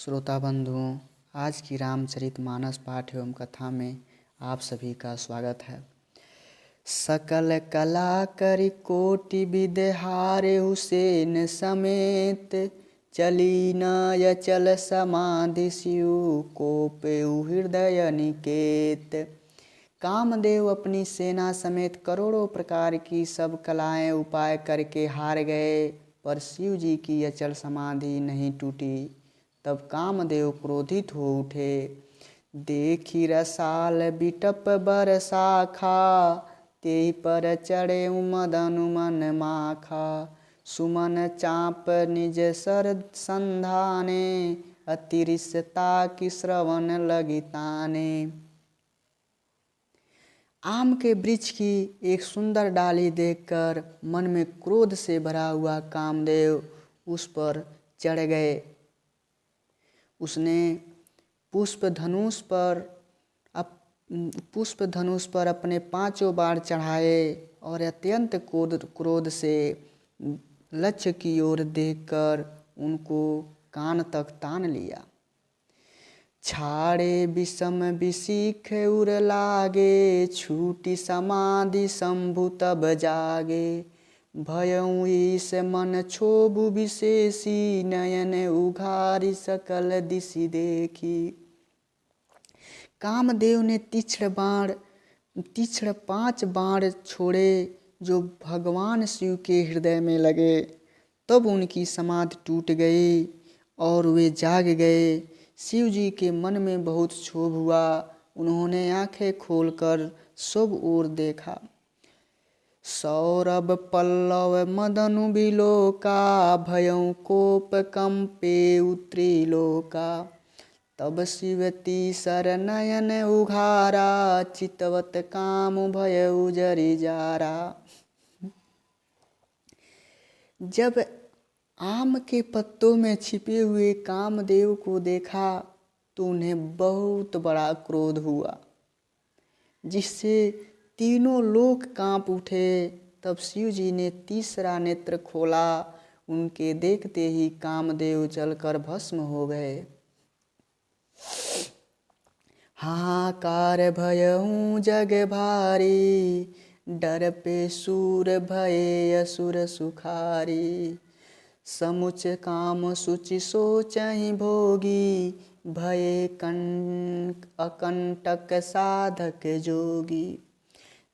श्रोता बंधुओं, आज की रामचरितमानस पाठ एवं कथा में आप सभी का स्वागत है। सकल कला करि कोटि विद्य हारे हुसैन समेत, चली न अचल समाधि सियु कोपेउ हृदय निकेत। कामदेव अपनी सेना समेत करोड़ों प्रकार की सब कलाएं उपाय करके हार गए, पर शिव जी की अचल समाधि नहीं टूटी। तब कामदेव क्रोधित हो उठे। देखी रसाल बिटप बरसाखा, तेहि पर चढ़े मदन मन माखा। सुमन चाप निज सर संधाने, अतिरिसता की श्रवण लगिताने। आम के वृक्ष की एक सुंदर डाली देखकर मन में क्रोध से भरा हुआ कामदेव उस पर चढ़ गए। उसने पुष्प धनुष पर अपने 5 बाण चढ़ाए और अत्यंत क्रोध से लक्ष्य की ओर देखकर उनको कान तक तान लिया। छाड़े विषम विशिख उर लागे, छूटी समाधि शंभु तब जागे। भयउ ईश मन क्षोभु विशेषी, नयन उघारी सकल दिशि देखी। कामदेव ने तीक्ष्ण 5 बाण छोड़े जो भगवान शिव के हृदय में लगे। तब उनकी समाधि टूट गई और वे जाग गए। शिव जी के मन में बहुत क्षोभ हुआ। उन्होंने आंखें खोलकर सब ओर देखा। सौरभ पल्लव मदनु बिलोका, भयउ कोप कंपे त्रिलोका। तब शिव तीसर नयन उघारा, चितवत काम भयउ जरि जारा। जब आम के पत्तों में छिपे हुए कामदेव को देखा तो उन्हें बहुत बड़ा क्रोध हुआ, जिससे तीनों लोक कांप उठे। तब शिव जी ने तीसरा नेत्र खोला। उनके देखते ही कामदेव जलकर भस्म हो गए। हाहाकार भयउ जग भारी, डर पे सूर भये असुर सुखारी। समुच काम सुचि सोचहि भोगी, भये अकंटक साधक जोगी।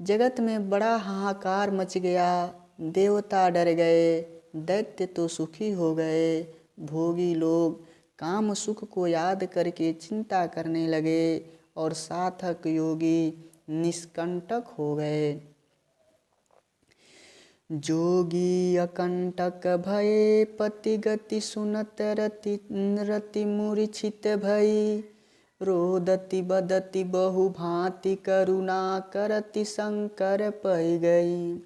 जगत में बड़ा हाहाकार मच गया। देवता डर गए, दैत्य तो सुखी हो गए। भोगी लोग काम सुख को याद करके चिंता करने लगे और साधक योगी निष्कंटक हो गए। जोगी अकंटक भये पति गति, सुनत रति मूर्छित भई। रोदति बदति बहु भांति, करुणा करति शंकर पै गई।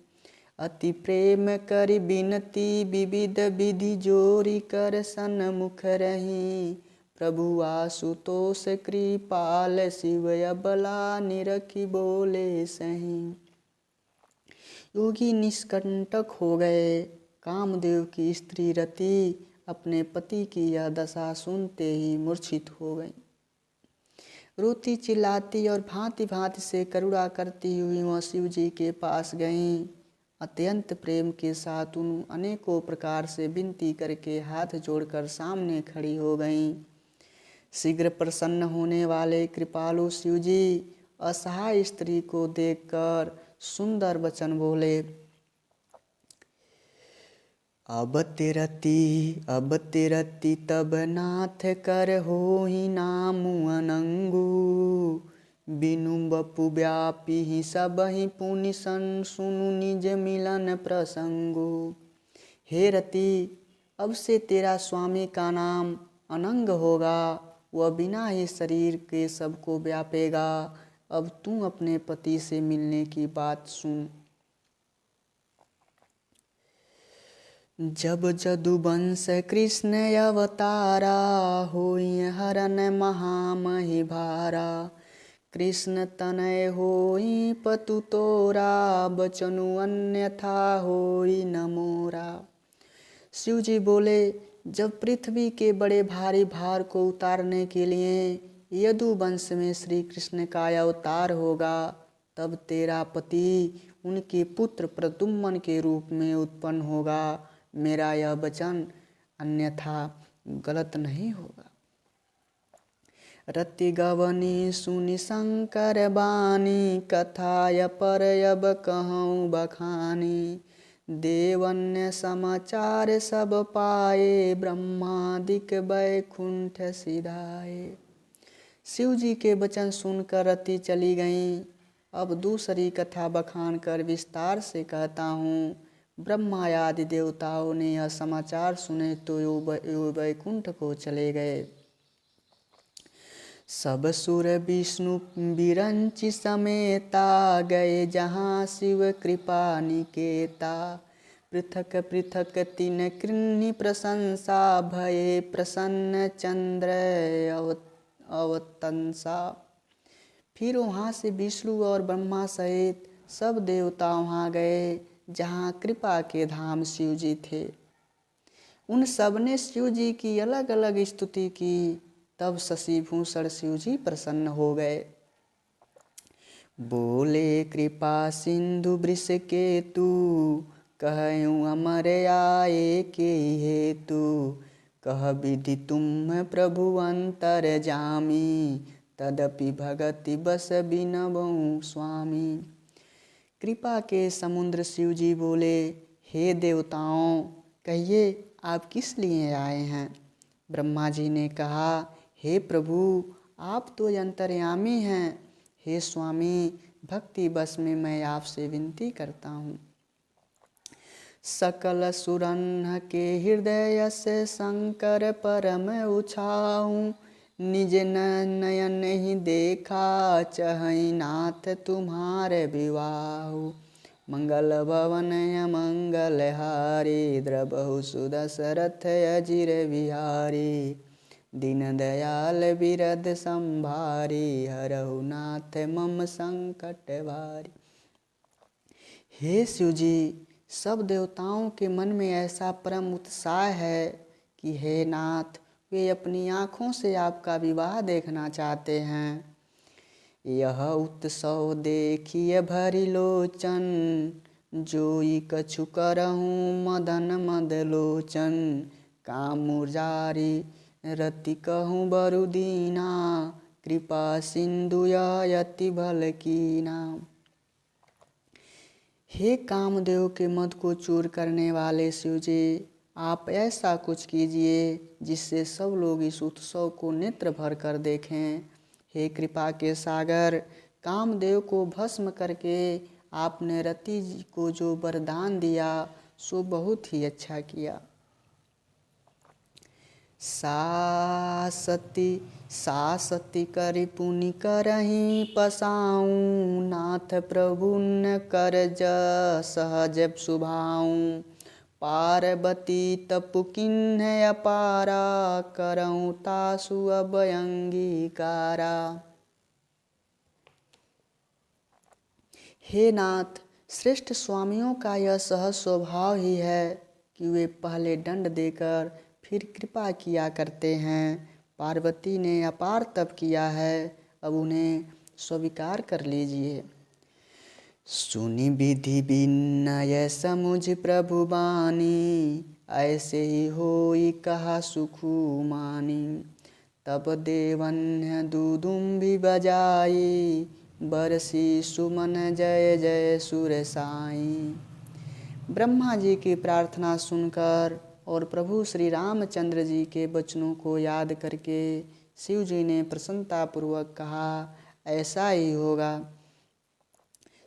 अति प्रेम करि बिनती, विविध विधि जोरी कर सन्मुख रही। प्रभु आशुतोष कृपाल, शिव अबला निरखी बोले सही। योगी निष्कंटक हो गए। कामदेव की स्त्री रति अपने पति की यह दशा सुनते ही मूर्छित हो गई। रोती चिल्लाती और भांति भांति से करुणा करती हुई वह शिव जी के पास गईं। अत्यंत प्रेम के साथ उन अनेकों प्रकार से विनती करके हाथ जोड़कर सामने खड़ी हो गईं। शीघ्र प्रसन्न होने वाले कृपालु शिव जी असहाय स्त्री को देखकर सुंदर वचन बोले। अब तिरति तब नाथ कर होहि नामु अनंगु। बिनु बपु व्यापी ही सबहि पुनि सन, सुनु निज मिलन प्रसंगु। हे रति, अब से तेरा स्वामी का नाम अनंग होगा। वह बिना ही शरीर के सबको व्यापेगा। अब तू अपने पति से मिलने की बात सुन। जब जदुवंश कृष्ण अवतारा, होई हरन महामहि भारा। कृष्ण तनय होई पतु तोरा, बचनु अन्यथा होई न मोरा। शिव जी बोले, जब पृथ्वी के बड़े भारी भार को उतारने के लिए यदु वंश में श्री कृष्ण का अवतार होगा, तब तेरा पति उनके पुत्र प्रद्युम्न के रूप में उत्पन्न होगा। मेरा यह वचन अन्यथा गलत नहीं होगा। रति गवनी सुनि शंकर बानी, कथाय पर अब कहूँ बखानी। देवन्य समाचार सब पाए, ब्रह्मादिक बैकुंठ सिधाए। शिव जी के वचन सुनकर रति चली गईं। अब दूसरी कथा बखान कर विस्तार से कहता हूँ। ब्रह्मा आदि देवताओं ने यह समाचार सुने तो यो बैकुंठ को चले गए। सब सुर विष्णु बिरंचि समेता, गए जहाँ शिव कृपा निकेता। पृथक पृथक तीन कृन्नि प्रशंसा, भये प्रसन्न चंद्र अवतंसा। फिर वहाँ से विष्णु और ब्रह्मा सहित सब देवता वहाँ गए जहाँ कृपा के धाम शिव जी थे। उन सब ने शिव जी की अलग अलग स्तुति की। तब शशिभूषण शिव जी प्रसन्न हो गए। बोले कृपा सिंधु वृष केतु, कहूँ अमर आए के हेतु। कह विधि तुम प्रभु अंतर जामी, तदपि भगति बस बिनबऊ स्वामी। कृपा के समुद्र शिव जी बोले, हे देवताओं, कहिए आप किस लिए आए हैं। ब्रह्मा जी ने कहा, हे प्रभु, आप तो अंतर्यामी हैं। हे स्वामी, भक्ति बस में मैं आपसे विनती करता हूँ। सकल सुरन के हृदय से शंकर परम उछाऊं, निज नयन ही देखा चहई नाथ तुम्हारे विवाह। मंगल भवन मंगल हारी, द्रबहु सुदशरथ अजिर बिहारी। दीन दयाल बिरद संभारी, हरहु नाथ मम संकट भारी। हे शिव जी, सब देवताओं के मन में ऐसा परम उत्साह है कि हे नाथ, वे अपनी आँखों से आपका विवाह देखना चाहते हैं। यह उत्सव देखिए भरी लोचन, जोई कछु करहूँ मदन मद लोचन। कामुजारी रति कहूँ बरु दीना, कृपा सिंधु यति भल कीना। हे कामदेव के मद को चूर करने वाले शिव जी, आप ऐसा कुछ कीजिए जिससे सब लोग इस उत्सव को नेत्र भर कर देखें। हे कृपा के सागर, कामदेव को भस्म करके आपने रति जी को जो वरदान दिया सो बहुत ही अच्छा किया। सासती करि पुनि करही पसाऊं, नाथ प्रभु न कर सहज सुभाऊं। पार्वती तपु किन्ह अपारा, करऊं तासु अब अंगीकारा। हे नाथ, श्रेष्ठ स्वामियों का यह सहज स्वभाव ही है कि वे पहले दंड देकर फिर कृपा किया करते हैं। पार्वती ने अपार तप किया है, अब उन्हें स्वीकार कर लीजिए। सुनि विधि विनय समुझ प्रभु बानी, ऐसे ही होई कहा सुखु मानी। तब देवन्य दुदुम्बि बजाई, बरसी सुमन जय जय सुर साई। ब्रह्मा जी की प्रार्थना सुनकर और प्रभु श्री रामचंद्र जी के वचनों को याद करके शिव जी ने प्रसन्नतापूर्वक कहा, ऐसा ही होगा।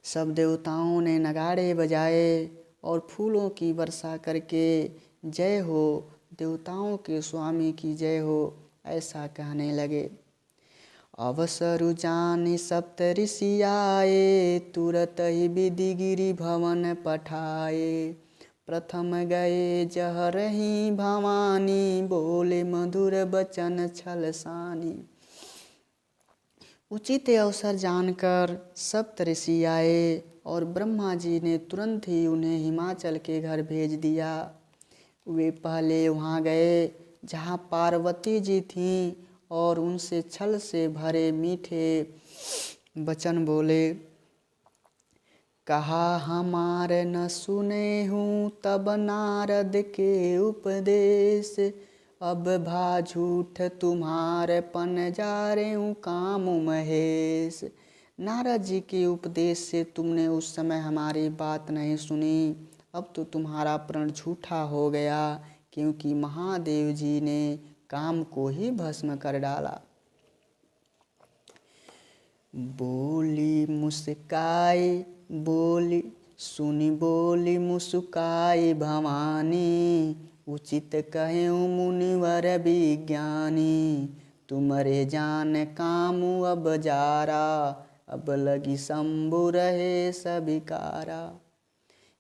सब देवताओं ने नगाड़े बजाए और फूलों की वर्षा करके जय हो, देवताओं के स्वामी की जय हो, ऐसा कहने लगे। अवसरु जानि सप्त ऋषि आए, तुरत ही विधि गिरि भवन पठाए। प्रथम गए जहरही भवानी, बोले मधुर बचन छल सानी। उचित अवसर जानकर सप्त ऋषि आए और ब्रह्मा जी ने तुरंत ही उन्हें हिमाचल के घर भेज दिया। वे पहले वहाँ गए जहाँ पार्वती जी थीं और उनसे छल से भरे मीठे वचन बोले। कहा हमारे न सुने हूँ तब नारद के उपदेश, अब भा झूठ तुम्हारे पन जा रे हूँ काम महेश। नारद जी के उपदेश से तुमने उस समय हमारी बात नहीं सुनी, अब तो तुम्हारा प्रण झूठा हो गया, क्योंकि महादेव जी ने काम को ही भस्म कर डाला। बोली मुस्काई बोली सुनी बोली मुस्काई भवानी, उचित कहूँ मुनिवर विज्ञानी, तुम्हारे जान कामु अब जारा, अब लगी शंभु रहे सबिकारा।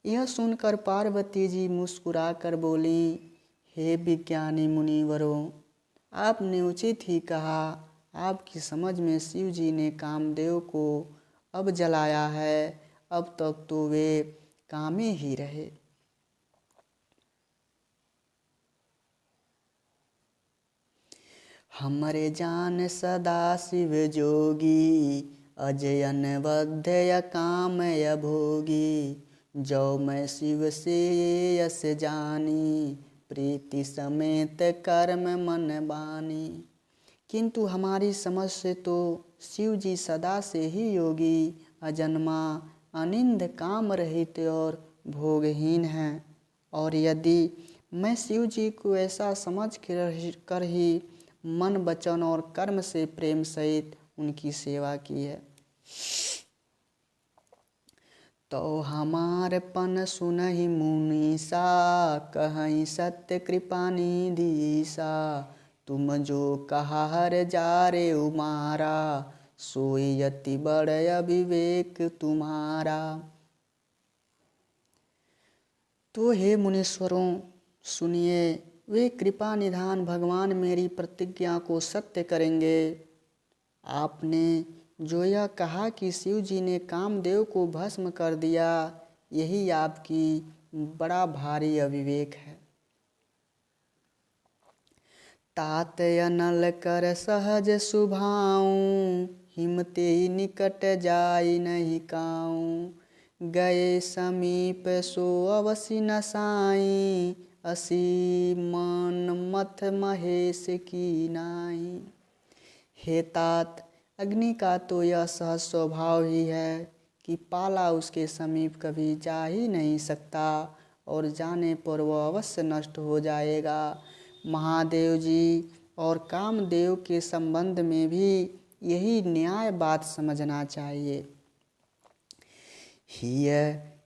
यह सुनकर पार्वती जी मुस्कुराकर बोली, हे विज्ञानी मुनिवरों, आपने उचित ही कहा। आपकी समझ में शिव जी ने कामदेव को अब जलाया है, अब तक तो वे कामे ही रहे। हमरे जान सदा शिव जोगी, अजय अनबद्ध काम भोगी, जो मैं शिव से यस जानी, प्रीति समेत कर्म मन बानी। किंतु हमारी समझ से तो शिव जी सदा से ही योगी, अजन्मा, अनिंद, काम रहित और भोगहीन हैं। और यदि मैं शिव जी को ऐसा समझ कर ही मन वचन और कर्म से प्रेम सहित उनकी सेवा की है, तो हमार पन सुनहि मुनीसा, कहीं सत्य कृपा निधीसा, तुम जो कहा हर जा रे उमारा, सोई अति बड़ अविवेक तुम्हारा। तो हे मुनीश्वरों सुनिए, वे कृपा निधान भगवान मेरी प्रतिज्ञा को सत्य करेंगे। आपने जो यह कहा कि शिव जी ने कामदेव को भस्म कर दिया, यही आपकी बड़ा भारी अविवेक है। तात अनल कर सहज सुभाऊं, हिमते निकट जाई नहीं काऊं, गए समीप सो अवसि न साई, असी मन मथ महेश की नाई। हे तात, अग्नि का तो यह सहज स्वभाव ही है कि पाला उसके समीप कभी जा ही नहीं सकता, और जाने पर वह अवश्य नष्ट हो जाएगा। महादेव जी और कामदेव के संबंध में भी यही न्याय बात समझना चाहिए।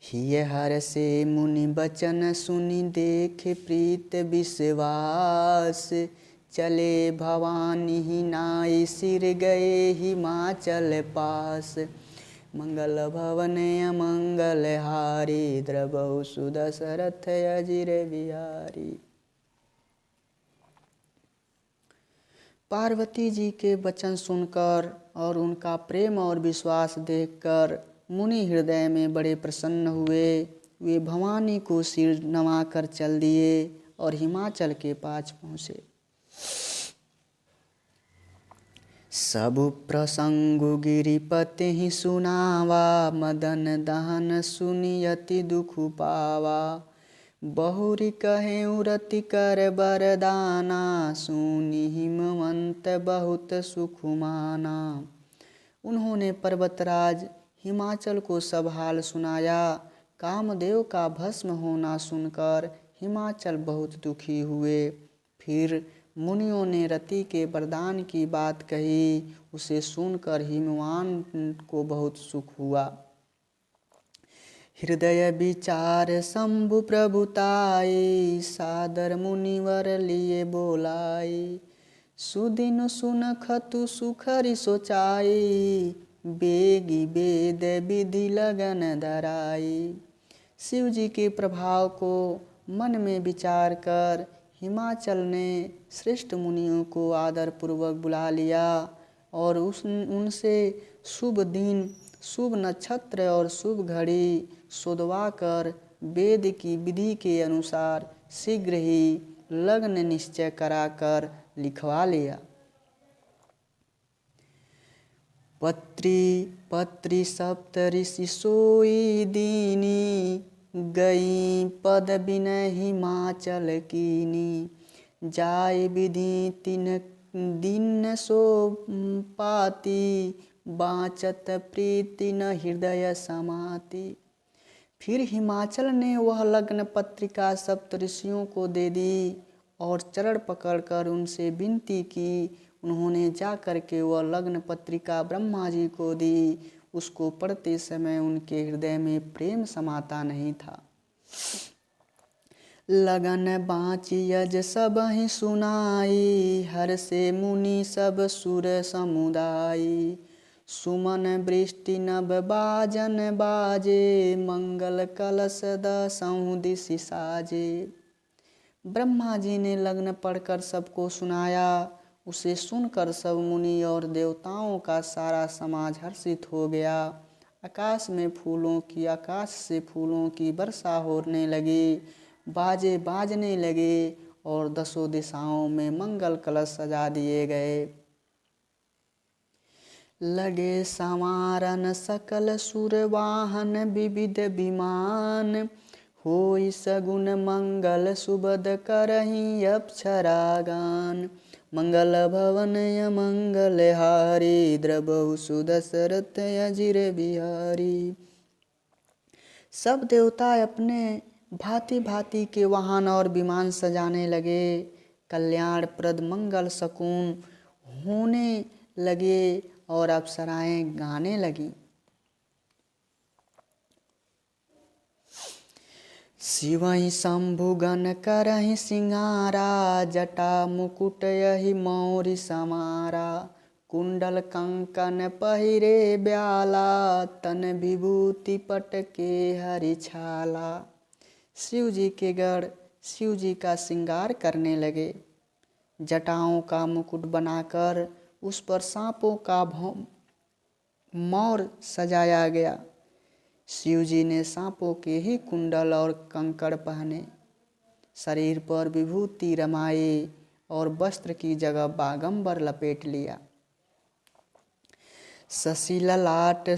हिय हर से मुनि बचन सुनि, देखे प्रीत विश्वास, चले भवानी ही नाई सिर गए हिमाचल पास, मंगल भवन अमंगल हारी, द्रवहु सुदशरथ अजिर बिहारी। पार्वती जी के वचन सुनकर और उनका प्रेम और विश्वास देखकर मुनि हृदय में बड़े प्रसन्न हुए। वे भवानी को सिर नवाकर चल दिए और हिमाचल के पास पहुँचे। सब प्रसंगु गिरिपति ही सुनावा, मदन दहन सुनि अति दुख पावा, बहुरी कहे रति कर बरदाना, सुनि हिमवंत बहुत सुख माना। उन्होंने पर्वतराज हिमाचल को सब हाल सुनाया। कामदेव का भस्म होना सुनकर हिमाचल बहुत दुखी हुए। फिर मुनियों ने रति के वरदान की बात कही। उसे सुनकर हिमवान को बहुत सुख हुआ। हृदय विचार शंभु प्रभुताई, सादर मुनिवर लिए बोलाई, सुदिन सुनखतु सुखरि सोचाई, बेगी वेद विधि लगन धराई। शिव जी के प्रभाव को मन में विचार कर हिमाचल ने श्रेष्ठ मुनियों को आदर पूर्वक बुला लिया और उनसे शुभ दिन, शुभ नक्षत्र और शुभ घड़ी सोधवा कर वेद की विधि के अनुसार शीघ्र ही लग्न निश्चय कराकर लिखवा लिया। पत्री सप्तऋषि सोई दीनी, गई पद बिनहि हिमाचल कीनी। जाय विधि तीन दिन सो पाती, बाँचत प्रीति न हृदय समाती। फिर हिमाचल ने वह लग्न पत्रिका सप्तऋषियों को दे दी और चरण पकड़कर उनसे विनती की। उन्होंने जा कर के वह लग्न पत्रिका ब्रह्मा जी को दी। उसको पढ़ते समय उनके हृदय में प्रेम समाता नहीं था। लगन बाँची यज सब ही सुनाई, हर से मुनि सब सुर समुदायी। सुमन वृष्टि नभ बाजन बाजे, मंगल कलश दसहु दिशि साजे। ब्रह्मा जी ने लग्न पढ़कर सबको सुनाया। उसे सुनकर सब मुनि और देवताओं का सारा समाज हर्षित हो गया। आकाश से फूलों की वर्षा होने लगी, बाजे बाजने लगे और दसों दिशाओं में मंगल कलश सजा दिए गए। लगे समारन सकल सुर वाहन, विविध विमान। होई सगुन मंगल सुबद करहि अप्सरागान। मंगल भवन मंगल हारी, द्रबहु सुदशरथ अजिर बिहारी। सब देवता अपने भांति भांति के वाहन और विमान सजाने लगे। कल्याणप्रद मंगल शकुन होने लगे और अप्सराएं गाने लगी। शिवहि शंभुगन करहि सिंहारा, जटा मुकुट यहि मौरि समारा। कुंडल कंकन पहिरे ब्याला, तन विभूति पटके हरि छाला। शिव जी के गढ़ शिव जी का श्रृंगार करने लगे। जटाओं का मुकुट बनाकर उस पर सांपों का मौर सजाया गया। शिव जी ने सांपों के ही कुंडल और कंकड़ पहने, शरीर पर विभूति रमाई और वस्त्र की जगह बागंबर लपेट लिया। शशि ललाट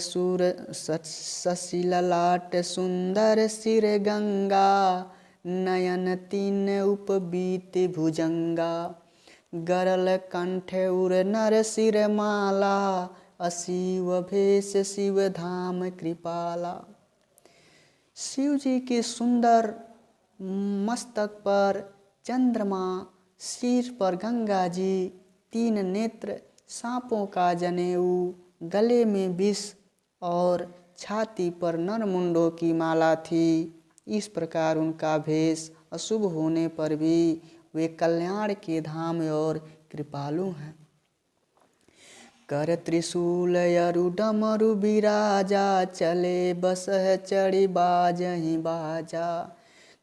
सुंदर सिर गंगा, नयन तीन उपबीत भुजंगा। गरल कंठ उर नर सिर माला, असीव भेष शिव धाम कृपाला। शिव जी के सुंदर मस्तक पर चंद्रमा, सिर पर गंगा जी, तीन नेत्र, सांपों का जनेऊ, गले में विष और छाती पर नरमुंडों की माला थी। इस प्रकार उनका भेष अशुभ होने पर भी वे कल्याण के धाम और कृपालु हैं। कर त्रिशूल अरु डमरु बिराजा, चले बसह चढ़ी बाजहि बाजा।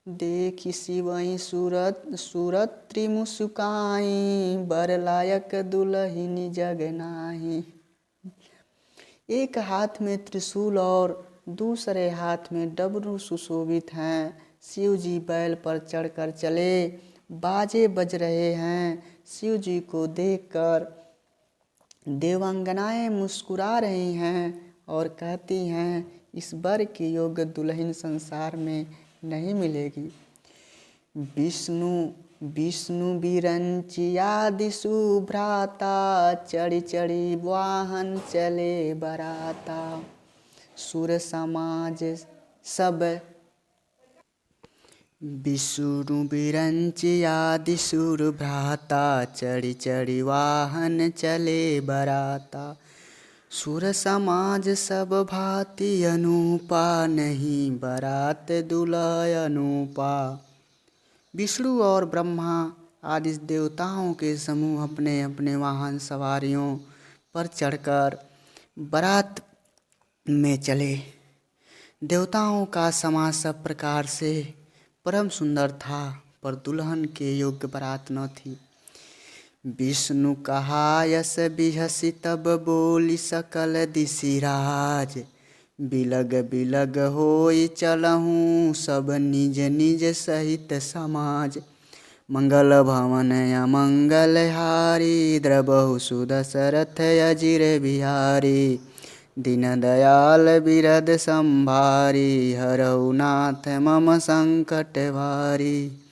देखि शिवहि सूरत त्रिमुसुकाई, बर लायक दुलहिनी जग नाही। एक हाथ में त्रिशूल और दूसरे हाथ में डमरू सुशोभित हैं। शिव जी बैल पर चढ़कर चले, बाजे बज रहे हैं। शिव जी को देखकर देवांगनाएं मुस्कुरा रही हैं और कहती हैं, इस वर के योग्य दुल्हन संसार में नहीं मिलेगी। विष्णु बिरंचियादिशु भ्राता, चढ़ी चढ़ी वाहन चले बराता। सुर समाज सब विष्णु बिरंचियादिशुर भ्राता, चढ़ी चढ़ी वाहन चले बराता। सुर समाज सब भांति अनुपा, नहीं बरात दुल्हा अनुपा। विष्णु और ब्रह्मा आदि देवताओं के समूह अपने अपने वाहन सवारियों पर चढ़कर बारात में चले। देवताओं का समाज सब प्रकार से परम सुंदर था, पर दुल्हन के योग्य बारात न थी। विष्णु कहा यस बिहसी, तब बोली सकल दिशिराज। बिलग बिलग होई चलहूँ सब निज निज सहित समाज। मंगल भवन अमंगल हारी द्रबहु सुदशरथ अजिर बिहारी। दीन दयाल बिरद संभारी हरहु नाथ मम संकट भारी।